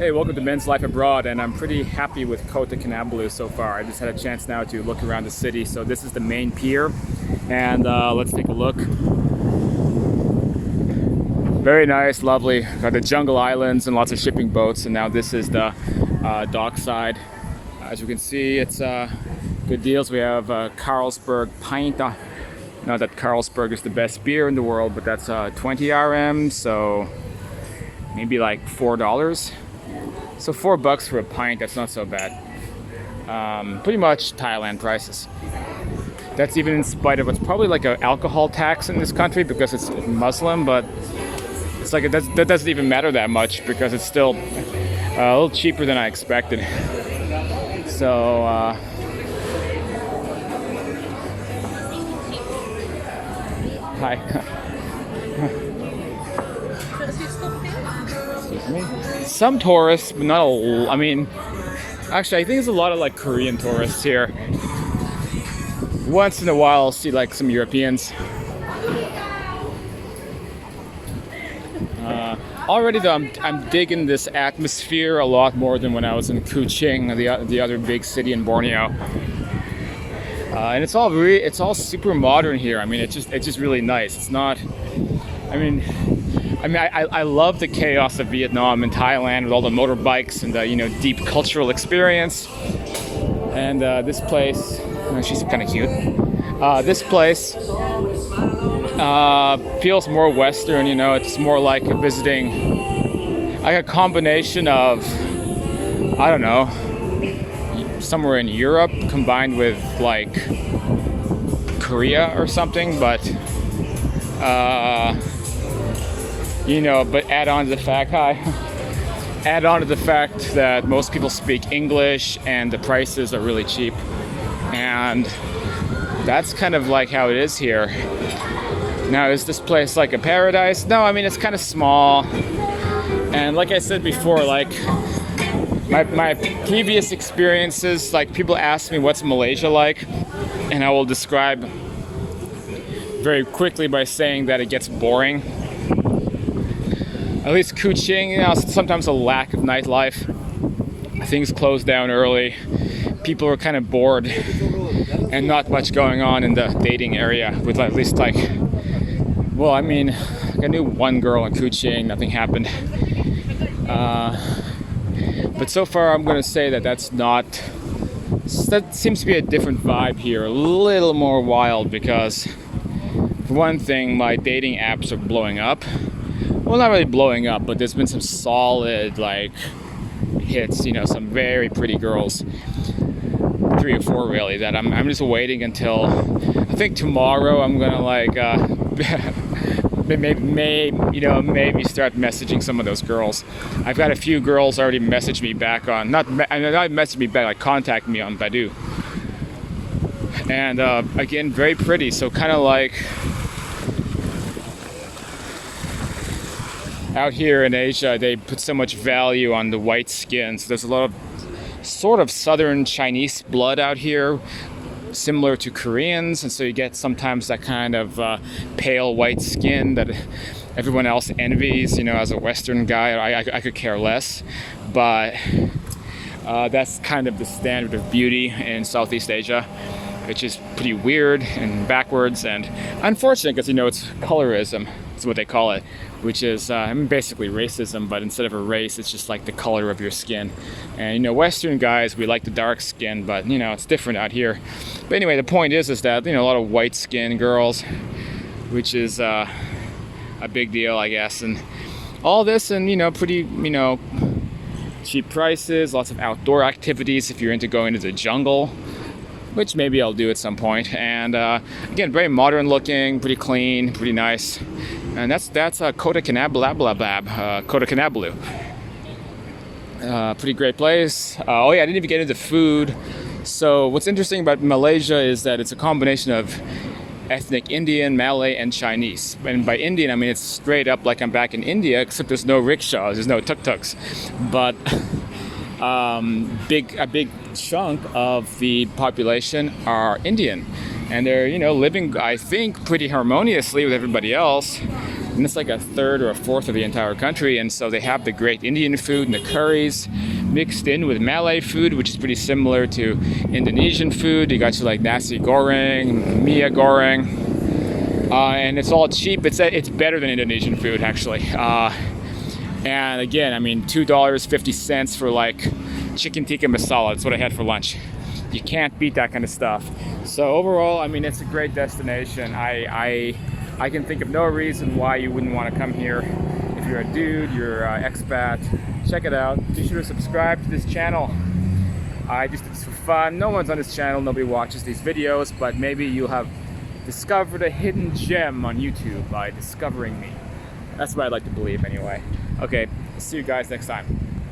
Hey, welcome to Men's Life Abroad, and I'm pretty happy with Kota, Kinabalu so far. I just had a chance now to look around the city. So this is the main pier, and let's take a look. Very nice, lovely. Got the jungle islands and lots of shipping boats, and now this is the dock side. As you can see, it's good deals. We have Carlsberg pint. Not that Carlsberg is the best beer in the world, but that's 20 RM, so maybe like $4. So $4 for a pint, that's not so bad. Pretty much Thailand prices. That's even in spite of what's probably like an alcohol tax in this country because it's Muslim, but it's like that doesn't even matter that much because it's still a little cheaper than I expected. So hi. Some tourists, but not a. I mean, actually, I think there's a lot of like Korean tourists here. Once in a while, I'll see like some Europeans. Already, though, I'm digging this atmosphere a lot more than when I was in Kuching, the other big city in Borneo. And it's all super modern here. I mean, it's just really nice. It's not. I love the chaos of Vietnam and Thailand with all the motorbikes and the deep cultural experience. And this place, she's kind of cute. This place feels more Western. It's more like visiting, like a combination of, I don't know, somewhere in Europe combined with like Korea or something, but. But add on to the fact that most people speak English and the prices are really cheap. And that's kind of like how it is here. Now, is this place like a paradise? No, I mean, it's kind of small. And like I said before, like my previous experiences, like people ask me what's Malaysia like, and I will describe very quickly by saying that it gets boring. At least Kuching, sometimes a lack of nightlife. Things close down early. People are kind of bored and not much going on in the dating area with at least like, I knew one girl in Kuching, nothing happened. But so far I'm going to say that seems to be a different vibe here, a little more wild because for one thing, my dating apps are blowing up. Well, not really blowing up, but there's been some solid like hits, some very pretty girls, 3 or 4 really, that I'm just waiting until, I think tomorrow I'm gonna like maybe start messaging some of those girls. I've got a few girls already message me back on, not message me back, like contact me on Badu. And again, very pretty, so kind of like out here in Asia, they put so much value on the white skin. So there's a lot of sort of southern Chinese blood out here, similar to Koreans. And so you get sometimes that kind of pale white skin that everyone else envies. As a Western guy, I could care less. But that's kind of the standard of beauty in Southeast Asia, which is pretty weird and backwards and unfortunate because, it's colorism. That's what they call it, which is basically racism, but instead of a race, it's just like the color of your skin. And Western guys, we like the dark skin, but it's different out here. But anyway, the point is that a lot of white skin girls, which is a big deal, I guess. And all this, and pretty cheap prices, lots of outdoor activities if you're into going to the jungle, which maybe I'll do at some point. And again, very modern looking, pretty clean, pretty nice. And that's Kota Kinabalu. Kota Kinabalu. Pretty great place. I didn't even get into food. So what's interesting about Malaysia is that it's a combination of ethnic Indian, Malay, and Chinese. And by Indian, I mean it's straight up like I'm back in India, except there's no rickshaws, there's no tuk-tuks. But a big chunk of the population are Indian, and they're living, I think, pretty harmoniously with everybody else. and it's like a third or a fourth of the entire country. And so they have the great Indian food and the curries mixed in with Malay food, which is pretty similar to Indonesian food. You got your like nasi goreng, mie goreng, and it's all cheap. It's better than Indonesian food actually. And again, I mean, $2.50 for like chicken tikka masala. That's what I had for lunch. You can't beat that kind of stuff. So overall, I mean, it's a great destination. I can think of no reason why you wouldn't want to come here. If you're a dude, you're an expat, check it out. Be sure to subscribe to this channel. I just did this for fun. No one's on this channel, nobody watches these videos, but maybe you'll have discovered a hidden gem on YouTube by discovering me. That's what I'd like to believe anyway. Okay, see you guys next time.